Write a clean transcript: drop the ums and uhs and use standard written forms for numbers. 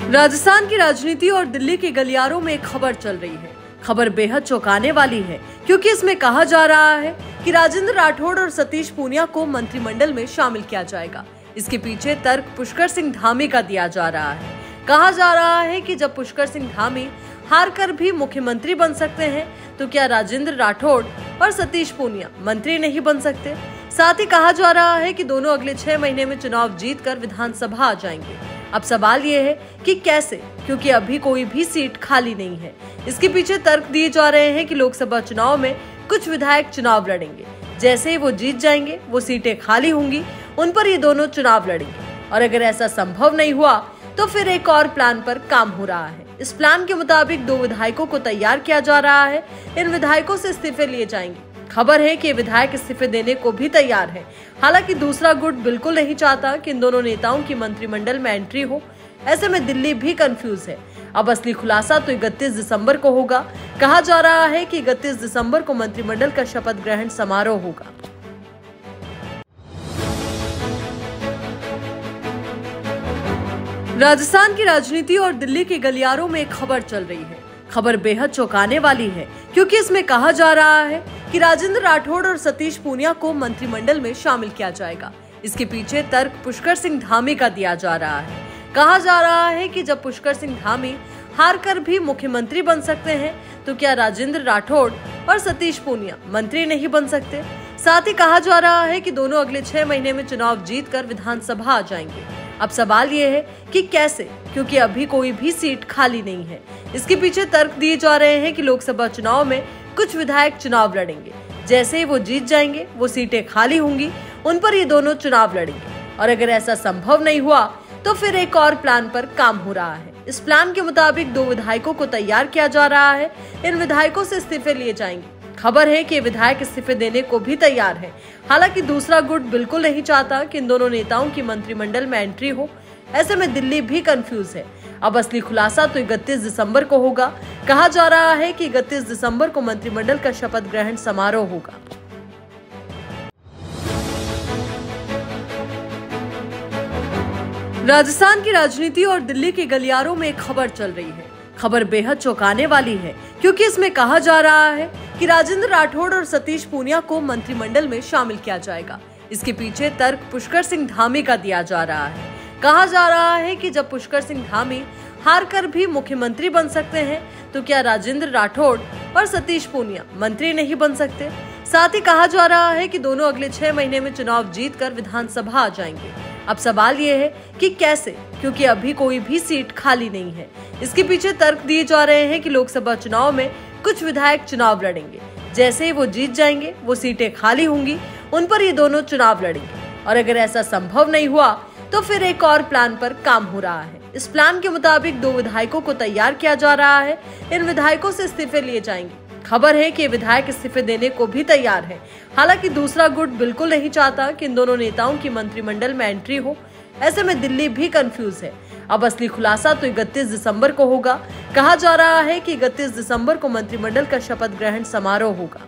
राजस्थान की राजनीति और दिल्ली के गलियारों में एक खबर चल रही है। खबर बेहद चौंकाने वाली है क्योंकि इसमें कहा जा रहा है कि राजेंद्र राठौड़ और सतीश पूनिया को मंत्रिमंडल में शामिल किया जाएगा। इसके पीछे तर्क पुष्कर सिंह धामी का दिया जा रहा है। कहा जा रहा है कि जब पुष्कर सिंह धामी हार कर भी मुख्यमंत्री बन सकते हैं तो क्या राजेंद्र राठौड़ और सतीश पूनिया मंत्री नहीं बन सकते। साथ ही कहा जा रहा है कि दोनों अगले 6 महीने में चुनाव जीतकर विधानसभा आ जाएंगे। अब सवाल ये है कि कैसे, क्योंकि अभी कोई भी सीट खाली नहीं है। इसके पीछे तर्क दिए जा रहे हैं कि लोकसभा चुनाव में कुछ विधायक चुनाव लड़ेंगे। जैसे ही वो जीत जाएंगे, वो सीटें खाली होंगी, उन पर ये दोनों चुनाव लड़ेंगे। और अगर ऐसा संभव नहीं हुआ तो फिर एक और प्लान पर काम हो रहा है। इस प्लान के मुताबिक 2 विधायकों को तैयार किया जा रहा है। इन विधायकों से इस्तीफे लिए जाएंगे। खबर है कि विधायक इस्तीफे देने को भी तैयार है। हालांकि दूसरा गुट बिल्कुल नहीं चाहता कि इन दोनों नेताओं की मंत्रिमंडल में एंट्री हो। ऐसे में दिल्ली भी कंफ्यूज है। अब असली खुलासा तो 31 दिसंबर को होगा। कहा जा रहा है कि 31 दिसंबर को मंत्रिमंडल का शपथ ग्रहण समारोह होगा। राजस्थान की राजनीति और दिल्ली के गलियारों में एक खबर चल रही है। खबर बेहद चौंकाने वाली है क्योंकि इसमें कहा जा रहा है कि राजेंद्र राठौड़ और सतीश पूनिया को मंत्रिमंडल में शामिल किया जाएगा। इसके पीछे तर्क पुष्कर सिंह धामी का दिया जा रहा है। कहा जा रहा है कि जब पुष्कर सिंह धामी हार कर भी मुख्यमंत्री बन सकते हैं तो क्या राजेंद्र राठौड़ और सतीश पूनिया मंत्री नहीं बन सकते। साथ ही कहा जा रहा है कि दोनों अगले 6 महीने में चुनाव जीतकर विधानसभा आ जाएंगे। अब सवाल ये है कि कैसे, क्योंकि अभी कोई भी सीट खाली नहीं है। इसके पीछे तर्क दिए जा रहे हैं कि लोकसभा चुनाव में कुछ विधायक चुनाव लड़ेंगे। जैसे ही वो जीत जाएंगे, वो सीटें खाली होंगी, उन पर ये दोनों चुनाव लड़ेंगे। और अगर ऐसा संभव नहीं हुआ तो फिर एक और प्लान पर काम हो रहा है। इस प्लान के मुताबिक 2 विधायकों को तैयार किया जा रहा है। इन विधायकों से इस्तीफे लिए जाएंगे। खबर है कि विधायक इस्तीफे देने को भी तैयार है। हालांकि दूसरा गुट बिल्कुल नहीं चाहता कि इन दोनों नेताओं की मंत्रिमंडल में एंट्री हो। ऐसे में दिल्ली भी कंफ्यूज है। अब असली खुलासा तो 31 दिसंबर को होगा। कहा जा रहा है कि 31 दिसंबर को मंत्रिमंडल का शपथ ग्रहण समारोह होगा। राजस्थान की राजनीति और दिल्ली के गलियारों में एक खबर चल रही है। खबर बेहद चौंकाने वाली है क्योंकि इसमें कहा जा रहा है कि राजेंद्र राठौड़ और सतीश पूनिया को मंत्रिमंडल में शामिल किया जाएगा। इसके पीछे तर्क पुष्कर सिंह धामी का दिया जा रहा है। कहा जा रहा है कि जब पुष्कर सिंह धामी हार कर भी मुख्यमंत्री बन सकते हैं तो क्या राजेंद्र राठौड़ और सतीश पूनिया मंत्री नहीं बन सकते। साथ ही कहा जा रहा है कि दोनों अगले 6 महीने में चुनाव जीतकर विधानसभा आ जाएंगे। अब सवाल ये है कि कैसे, क्योंकि अभी कोई भी सीट खाली नहीं है। इसके पीछे तर्क दिए जा रहे हैं कि लोकसभा चुनाव में कुछ विधायक चुनाव लड़ेंगे। जैसे ही वो जीत जाएंगे, वो सीटें खाली होंगी, उन पर ये दोनों चुनाव लड़ेंगे। और अगर ऐसा संभव नहीं हुआ तो फिर एक और प्लान पर काम हो रहा है। इस प्लान के मुताबिक 2 विधायकों को तैयार किया जा रहा है। इन विधायकों से इस्तीफे लिए जाएंगे। खबर है कि विधायक इस्तीफे देने को भी तैयार है। हालांकि दूसरा गुट बिल्कुल नहीं चाहता कि इन दोनों नेताओं की मंत्रिमंडल में एंट्री हो। ऐसे में दिल्ली भी कंफ्यूज है। अब असली खुलासा तो 31 दिसंबर को होगा। कहा जा रहा है कि 31 दिसंबर को मंत्रिमंडल का शपथ ग्रहण समारोह होगा।